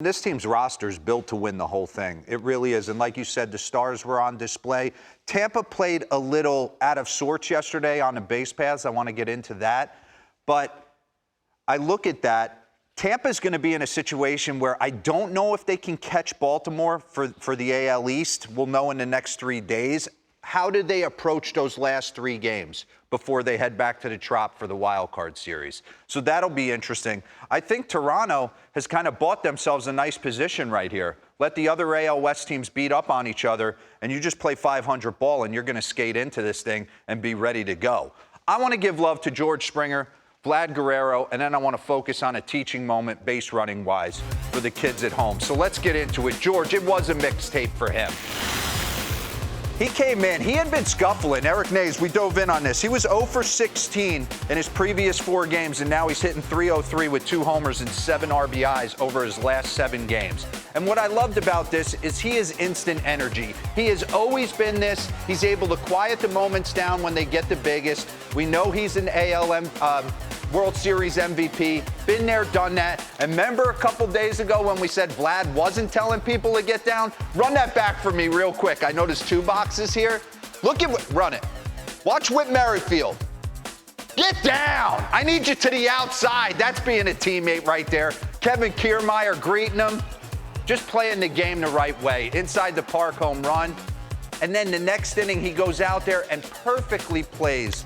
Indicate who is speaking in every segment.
Speaker 1: This team's roster is built to win the whole thing. It really is. And like you said, the stars were on display. Tampa played a little out of sorts yesterday on the base paths. I want to get into that. But I look at that. Tampa's going to be in a situation where I don't know if they can catch Baltimore for the AL East. We'll know in the next 3 days. How did they approach those last 3 games before they head back to the Trop for the wild card series? So that'll be interesting. I think Toronto has kind of bought themselves a nice position right here. Let the other AL West teams beat up on each other, and you just play 500 ball, and you're going to skate into this thing and be ready to go. I want to give love to George Springer, Vlad Guerrero, and then I want to focus on a teaching moment base running wise for the kids at home. So let's get into it. George, it was a mixtape for him. He came in. He had been scuffling. Eric Nays, we dove in on this. He was 0 for 16 in his previous 4 games, and now he's hitting .303 with 2 homers and 7 RBIs over his last 7 games. And what I loved about this is he is instant energy. He has always been this. He's able to quiet the moments down when they get the biggest. We know he's an World Series MVP. Been there, done that. And remember a couple days ago when we said Vlad wasn't telling people to get down? Run that back for me real quick. I know there's 2 boxes here. Look at run it. Watch Whit Merrifield. Get down. I need you to the outside. That's being a teammate right there. Kevin Kiermaier greeting him. Just playing the game the right way. Inside the park home run. And then the next inning, he goes out there and perfectly plays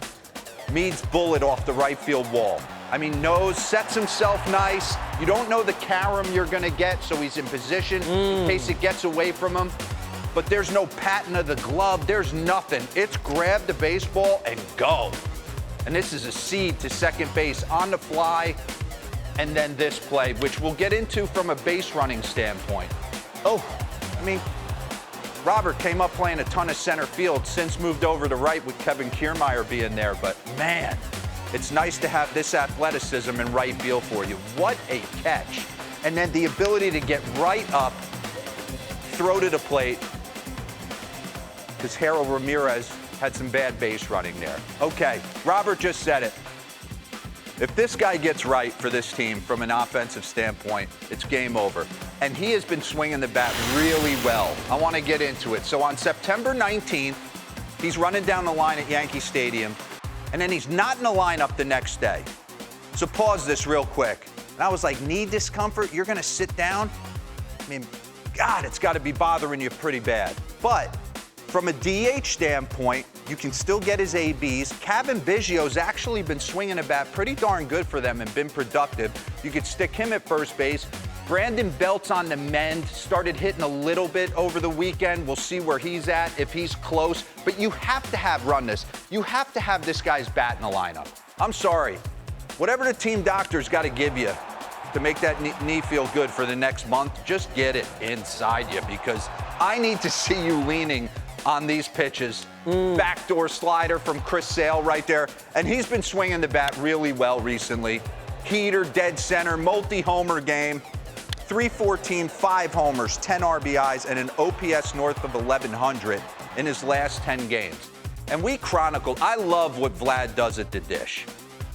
Speaker 1: Meade's bullet off the right field wall. I mean, sets himself nice. You don't know the carom you're going to get, so he's in position in case it gets away from him. But there's no patting of the glove. There's nothing. It's grab the baseball and go. And this is a seed to second base on the fly. And then this play, which we'll get into from a base running standpoint. Robert came up playing a ton of center field, since moved over to right with Kevin Kiermaier being there. But, man, it's nice to have this athleticism in right field for you. What a catch. And then the ability to get right up, throw to the plate, because Harold Ramirez had some bad base running there. Okay, Robert just said it. If this guy gets right for this team from an offensive standpoint, it's game over. And he has been swinging the bat really well. I want to get into it. So on September 19th, he's running down the line at Yankee Stadium, and then he's not in the lineup the next day. So pause this real quick. And I was like, knee discomfort? You're going to sit down? I mean, God, it's got to be bothering you pretty bad. But from a DH standpoint, you can still get his ABs. Kevin Biggio's actually been swinging a bat pretty darn good for them and been productive. You could stick him at first base. Brandon Belt's on the mend, started hitting a little bit over the weekend. We'll see where he's at, if he's close. But you have to You have to have this guy's bat in the lineup. I'm sorry. Whatever the team doctor's got to give you to make that knee feel good for the next month, just get it inside you, because I need to see you leaning on these pitches. Backdoor slider from Chris Sale right there. And he's been swinging the bat really well recently. Heater, dead center, multi-homer game. 314, 5 homers, 10 RBIs, and an OPS north of 1,100 in his last 10 games. And we chronicled, I love what Vlad does at the dish.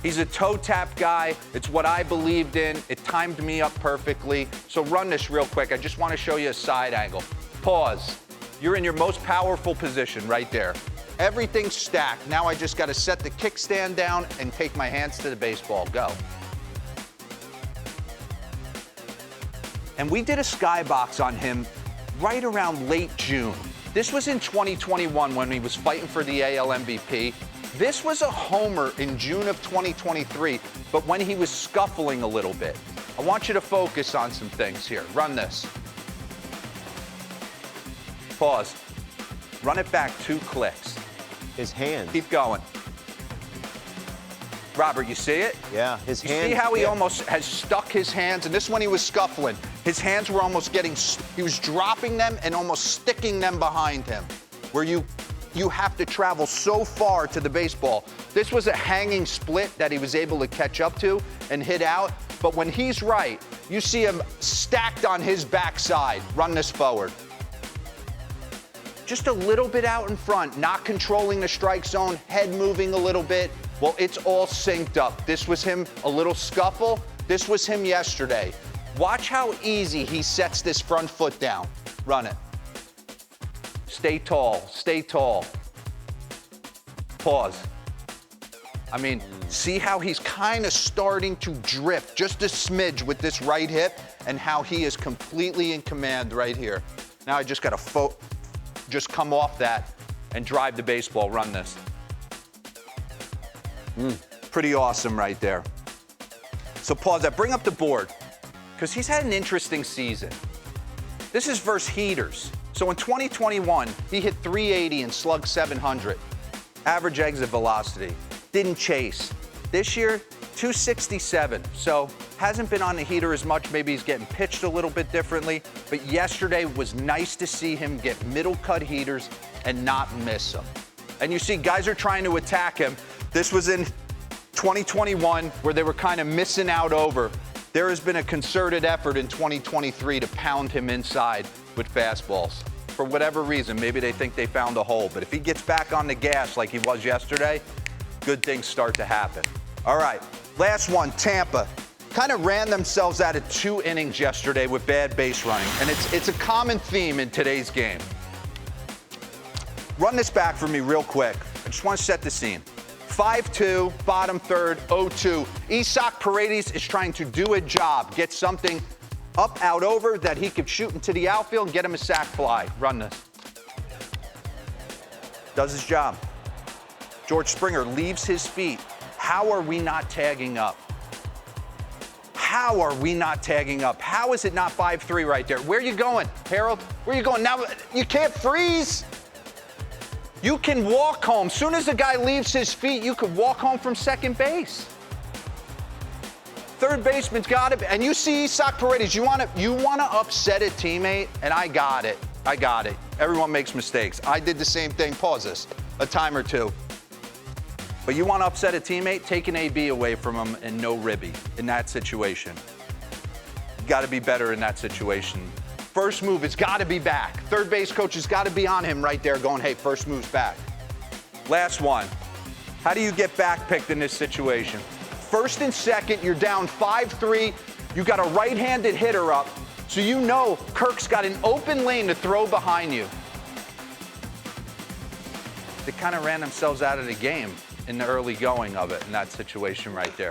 Speaker 1: He's a toe tap guy. It's what I believed in. It timed me up perfectly. So run this real quick. I just want to show you a side angle. Pause. You're in your most powerful position right there. Everything's stacked. Now I just got to set the kickstand down and take my hands to the baseball. Go. And we did a skybox on him right around late June. This was in 2021 when he was fighting for the AL MVP. This was a homer in June of 2023, but when he was scuffling a little bit. I want you to focus on some things here. Run this. Pause. Run it back 2 clicks.
Speaker 2: His hand.
Speaker 1: Keep going. Robert, you see it?
Speaker 2: Yeah, his hand.
Speaker 1: You see how he almost has stuck his hands? And this one he was scuffling. His hands were almost he was dropping them and almost sticking them behind him, where you have to travel so far to the baseball. This was a hanging split that he was able to catch up to and hit out. But when he's right, you see him stacked on his backside. Run this forward. Just a little bit out in front, not controlling the strike zone, head moving a little bit. Well, it's all synced up. This was him, a little scuffle. This was him yesterday. Watch how easy he sets this front foot down. Run it. Stay tall, stay tall. Pause. I mean, see how he's kind of starting to drift just a smidge with this right hip and how he is completely in command right here. Now I just got to just come off that and drive the baseball, run this. Pretty awesome right there. So pause that, bring up the board, because he's had an interesting season. This is versus heaters. So in 2021, he hit 380 and slugged 700. Average exit velocity. Didn't chase. This year, 267. So hasn't been on the heater as much. Maybe he's getting pitched a little bit differently. But yesterday was nice to see him get middle cut heaters and not miss them. And you see guys are trying to attack him. This was in 2021 where they were kind of missing out over. There has been a concerted effort in 2023 to pound him inside with fastballs. For whatever reason, maybe they think they found a hole. But if he gets back on the gas like he was yesterday, good things start to happen. All right, last one, Tampa. Kind of ran themselves out of 2 innings yesterday with bad base running. And it's a common theme in today's game. Run this back for me real quick. I just want to set the scene. 5-2, bottom third, 0-2. Isaac Paredes is trying to do a job, get something up, out, over that he could shoot into the outfield and get him a sac fly. Run this. Does his job. George Springer leaves his feet. How are we not tagging up? How are we not tagging up? How is it not 5-3 right there? Where are you going, Harold? Where are you going? Now, you can't freeze. You can walk home. Soon as the guy leaves his feet, you could walk home from second base. Third baseman's got it, and you see Isaac Paredes. You want to upset a teammate, and I got it. I got it. Everyone makes mistakes. I did the same thing. Pause this. A time or two. But you want to upset a teammate, take an AB away from him and no ribby in that situation. You got to be better in that situation. First move has got to be back. Third base coach has got to be on him right there going, hey, first move's back. Last one. How do you get back picked in this situation? First and second, you're down 5-3. You got a right-handed hitter up, so you know Kirk's got an open lane to throw behind you. They kind of ran themselves out of the game in the early going of it in that situation right there.